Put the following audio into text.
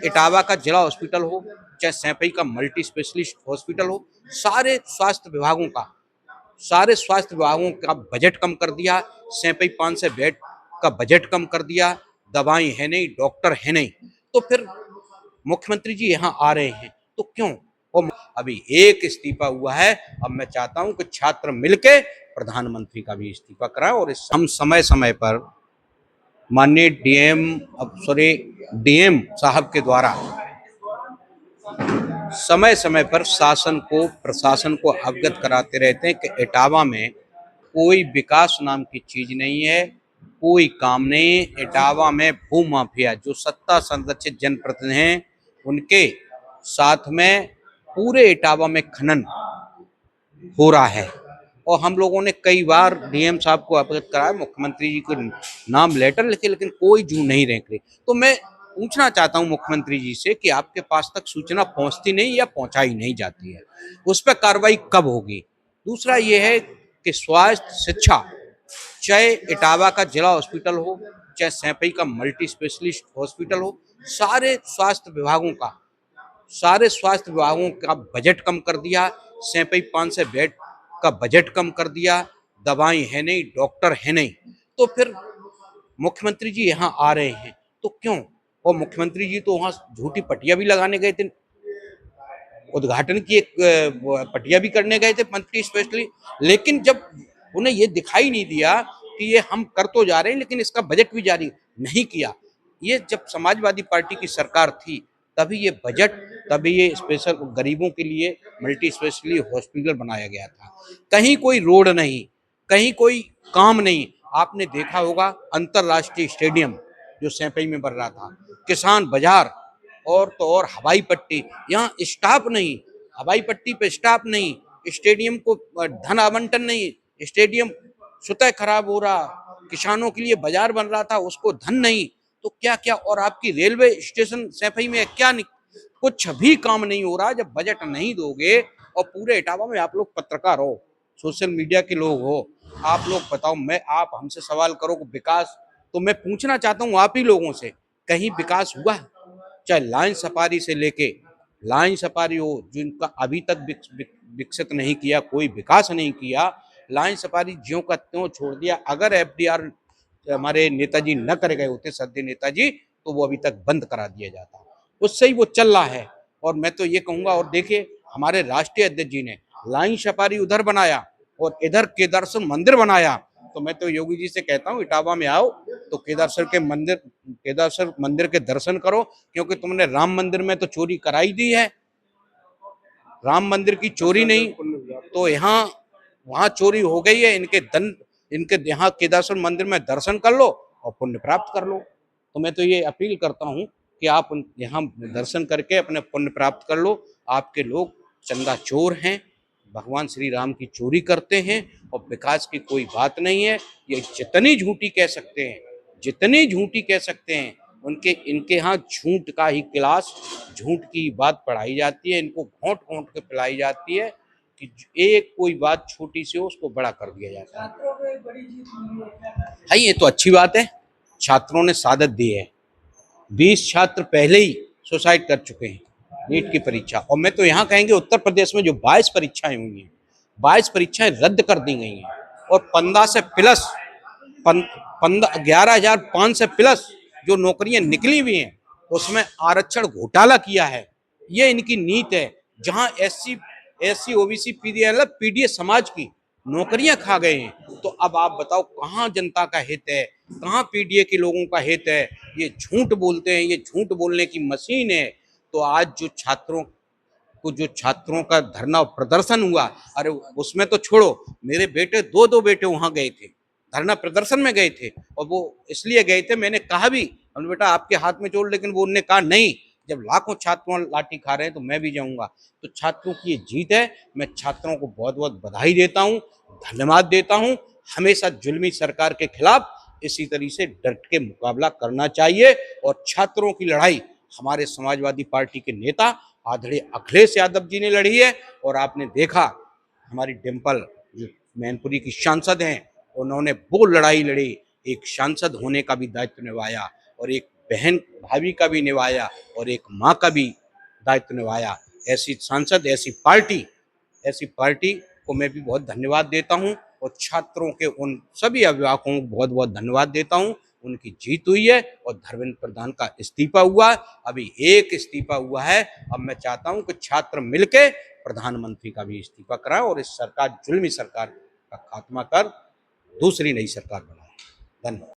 इटावा का जिला हॉस्पिटल हो, चाहे सैंपई का मल्टी स्पेशलिस्ट हॉस्पिटल हो, सारे स्वास्थ्य विभागों का बजट कम कर दिया। सैंपई 500 बेड का बजट कम कर दिया। दवाई है नहीं, डॉक्टर है नहीं, तो फिर मुख्यमंत्री जी यहाँ आ रहे हैं तो क्यों? और अभी एक इस्तीफा हुआ है। अब मैं चाहता हूं कि छात्र मिलके प्रधानमंत्री का भी इस्तीफा कराएं और हम समय समय पर माननीय डीएम साहब के द्वारा समय समय पर प्रशासन को अवगत कराते रहते हैं कि इटावा में कोई विकास नाम की चीज नहीं है, कोई काम नहीं। इटावा में भू माफिया जो सत्ता संरक्षित जनप्रतिनिधि हैं, उनके साथ में पूरे इटावा में खनन हो रहा है। और हम लोगों ने कई बार डीएम साहब को अवगत कराया, मुख्यमंत्री जी को नाम लेटर लिखे, लेकिन कोई जू नहीं रेंक रही। तो मैं पूछना चाहता हूं मुख्यमंत्री जी से कि आपके पास तक सूचना पहुंचती नहीं या पहुंचाई नहीं जाती है, उस पर कार्रवाई कब होगी? दूसरा ये है कि स्वास्थ्य शिक्षा, चाहे इटावा का जिला हॉस्पिटल हो, चाहे सैंपई का मल्टी स्पेशलिस्ट हॉस्पिटल हो, सारे स्वास्थ्य विभागों का बजट कम कर दिया। सैंपई 500 बेड का बजट कम कर दिया। दवाई है नहीं, डॉक्टर है नहीं, तो फिर मुख्यमंत्री जी यहाँ आ रहे हैं तो क्यों? और मुख्यमंत्री जी तो वहां झूठी पटिया भी लगाने गए थे, उद्घाटन की एक पटिया भी करने गए थे मंत्री स्पेशली, लेकिन जब उन्हें ये दिखाई नहीं दिया कि ये हम कर तो जा रहे हैं लेकिन इसका बजट भी जारी नहीं किया। ये जब समाजवादी पार्टी की सरकार थी तभी ये बजट, तभी ये स्पेशल गरीबों के लिए मल्टी स्पेशली हॉस्पिटल बनाया गया था। कहीं कोई रोड नहीं, कहीं कोई काम नहीं। आपने देखा होगा अंतरराष्ट्रीय स्टेडियम जो सैंपई में बन रहा था, किसान बाजार, और तो और हवाई पट्टी, यहाँ स्टाफ नहीं, हवाई पट्टी पे स्टाफ नहीं, स्टेडियम को धन आवंटन नहीं, स्टेडियम स्वतः खराब हो रहा, किसानों के लिए बाजार बन रहा था उसको धन नहीं, तो क्या क्या। और आपकी रेलवे स्टेशन सैंपई में क्या नहीं, कुछ भी काम नहीं हो रहा। जब बजट नहीं दोगे, और पूरे इटावा में आप लोग पत्रकार हो, सोशल मीडिया के लोग हो, आप लोग बताओ, आप हमसे सवाल करो विकास, तो मैं पूछना चाहता हूँ आप ही लोगों से, कहीं विकास हुआ है? चाहे लाइन सफारी से लेके लाइन सफारी हो, जिनका अभी तक विकसित नहीं किया, कोई विकास नहीं किया, लाइन सफारी ज्यों का त्यों छोड़ दिया। अगर एफडीआर हमारे नेताजी न कर गए होते, सद्य नेताजी, तो वो अभी तक बंद करा दिया जाता। उससे ही वो चल रहा है। और मैं तो ये कहूंगा, और देखिए हमारे राष्ट्रीय अध्यक्ष जी ने लाइन सफारी उधर बनाया और इधर केदारेश्वर मंदिर बनाया, तो मैं तो योगी जी से कहता हूँ इटावा में आओ तो केदारेश्वर मंदिर के दर्शन करो, क्योंकि तुमने राम मंदिर में तो चोरी कराई दी है, राम मंदिर की चोरी नहीं, तो यहाँ वहां चोरी हो गई है। इनके यहाँ केदारेश्वर मंदिर में दर्शन कर लो और पुण्य प्राप्त कर लो। तो मैं तो ये अपील करता हूँ कि आप यहाँ दर्शन करके अपने पुण्य प्राप्त कर लो। आपके लोग चंदा चोर हैं, भगवान श्री राम की चोरी करते हैं, और विकास की कोई बात नहीं है। ये जितनी झूठी कह सकते हैं, जितनी झूठी कह सकते हैं, इनके यहाँ झूठ का ही क्लास, झूठ की बात पढ़ाई जाती है, इनको घोंट घोंट के पिलाई जाती है कि एक कोई बात छोटी सी हो उसको बड़ा कर दिया जाता है। हाँ, ये तो अच्छी बात है, छात्रों ने शहादत दी है। 20 छात्र पहले ही सुसाइड कर चुके हैं नीट की परीक्षा। और मैं तो यहाँ कहेंगे उत्तर प्रदेश में जो 22 परीक्षाएं हुई हैं, 22 परीक्षाएं रद्द कर दी गई हैं, और 15 से प्लस 11,500 प्लस जो नौकरियां निकली हुई हैं, उसमें आरक्षण घोटाला किया है। ये इनकी नीति है। जहां एससी ओबीसी पीडीए समाज की नौकरियां खा गए हैं, तो अब आप बताओ कहां जनता का हित है, कहां पीडीए के लोगों का हित है? ये झूठ बोलते हैं, ये झूठ बोलने की मशीन है। तो आज जो छात्रों का धरना प्रदर्शन हुआ, अरे उसमें तो छोड़ो, मेरे बेटे दो बेटे वहां गए थे, धरना प्रदर्शन में गए थे, और वो इसलिए गए थे, मैंने कहा भी हमने बेटा आपके हाथ में चोट, लेकिन वो उन्होंने कहा नहीं, जब लाखों छात्रों लाठी खा रहे हैं तो मैं भी जाऊंगा। तो छात्रों की ये जीत है। मैं छात्रों को बहुत बहुत बधाई देता हूँ, धन्यवाद देता हूँ। हमेशा जुल्मी सरकार के खिलाफ इसी तरीके से डट के मुकाबला करना चाहिए। और छात्रों की लड़ाई हमारे समाजवादी पार्टी के नेता आदरणीय अखिलेश यादव जी ने लड़ी है। और आपने देखा हमारी डिम्पल जो मैनपुरी की सांसद हैं, उन्होंने वो लड़ाई लड़ी, एक सांसद होने का भी दायित्व निभाया और एक बहन भाभी का भी निभाया और एक माँ का भी दायित्व निभाया। ऐसी सांसद, ऐसी पार्टी को मैं भी बहुत धन्यवाद देता हूँ और छात्रों के उन सभी अभिभावकों को बहुत बहुत धन्यवाद देता हूँ। उनकी जीत हुई है और धर्मेंद्र प्रधान का इस्तीफा हुआ। अभी एक इस्तीफा हुआ है। अब मैं चाहता हूँ कि छात्र मिलके प्रधानमंत्री का भी इस्तीफा कराएं और इस सरकार, जुल्मी सरकार का खात्मा कर दूसरी नई सरकार बनाए। धन्यवाद।